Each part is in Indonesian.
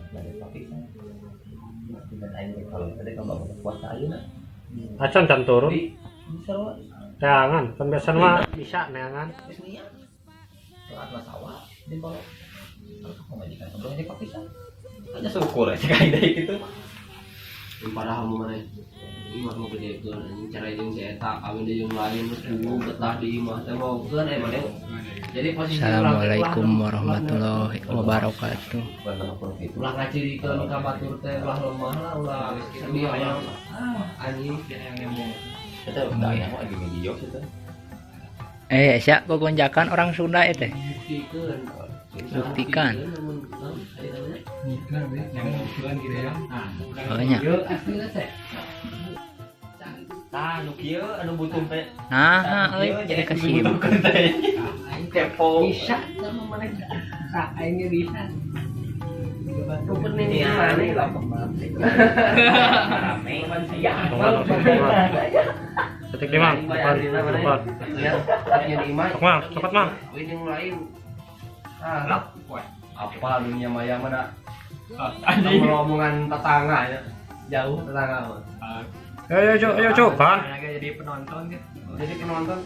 dari topik dan aing kalau tadi kalau puasa ayeuna Acan can turun. bisa loh Neangan, kan biasa mah bisa neangan. bisnya saat masalah di kalau majikan sebelum di papisan aja syukur aja kayak gitu Padahal mana imah mau gede kan cara yang saya tak kami ada yang lain dulu betah di imah teh mau kan mana jadi posisi Assalamualaikum warahmatullahi wabarakatuh. ulah ngacirikeun ka batur teh ulah lemah lah ulah dia yang anjing yang ngomong kita udah yang lagi video itu Sya, kegonjakan orang Sunda itu. buktikan Buktikan. Banyak. nah nu kieu anu butuh teh Nah, jadi kasih. kepo bisa sama mana kayaknya bisa ini aneh lah rame Ketik nih mang, depan. yang imah Sok mang, cepat mang. yang lain apa dunia maya mana omongan tetangga ya jauh tetangga Ayo cuk, kan. jadi penonton gitu jadi penonton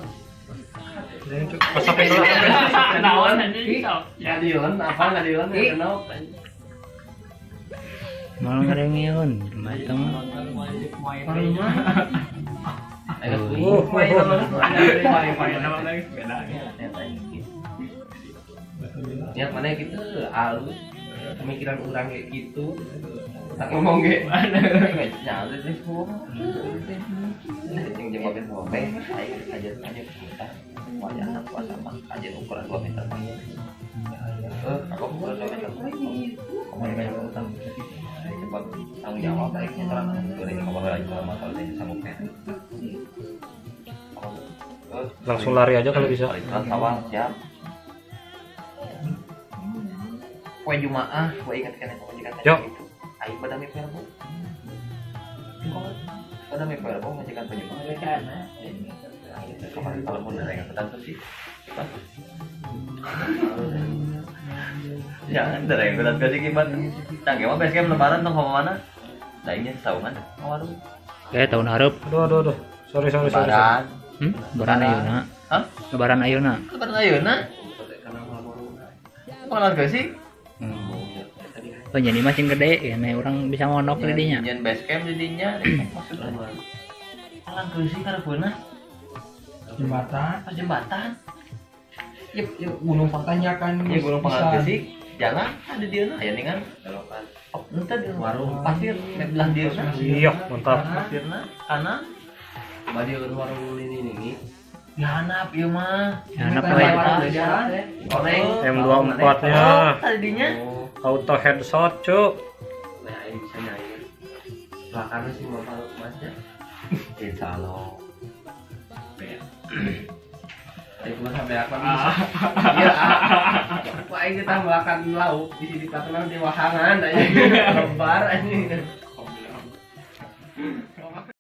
Pasapin dulu. naon ngadion apa ngadion kenal Malah ngerengiun, mateng. niat mana gitu halus pemikiran orang kayak gitu tak ngomong kayak mana nyalur nih semua yang jempolin semua aja kita wajah anak puasa mah aja ukuran 2 meter aku ukuran 2 meter kamu yang banyak utang coba tanggung jawab baiknya terang dari kamu lagi kalau masalah ini sanggup Langsung lari aja kalau bisa. awal siap kue Jumaah, kue ingat kan aku majikan Yuk. itu. Aing pada mepel bu. Pada mepel bu majikan penyumbang. Kemarin kalau mau nanya petang sih. Ya, dari yang berat kasih kibat. Tangga mah basecamp lebaran tong mana? Lainnya saungan. Waduh. Tahun hareup. Aduh. Sorry. Lebaran. Lebaran ayeuna. Hah? Lebaran ayeuna. Lebaran ayeuna. Mana gak sih? Oh, jadi makin gede ya, nih orang bisa ngonok di dinya. Nyen basecamp di dinya. Maksudnya. Alang geusi karepeuna. Jembatan. yuk gunung pertanyakan Ya gunung Pangal sih, jangan ada dia na, ya ningan. Oh, entah di warung pasir, belah dia na. Iya, mantap. Pasirna, kanan. badi warung ini Dihanap ya mah. Hanap Kayak we. warung jalan Oreng. M24-nya. Oh, tadinya. Auto headshot, cuk. nah ini bisa nyair belakangnya sih mau kalau masnya Insya Allah. Ayo gua sampai apa nih? Iya. Wah, ini kita makan lauk di sini kita di wahangan aja. Lebar aja.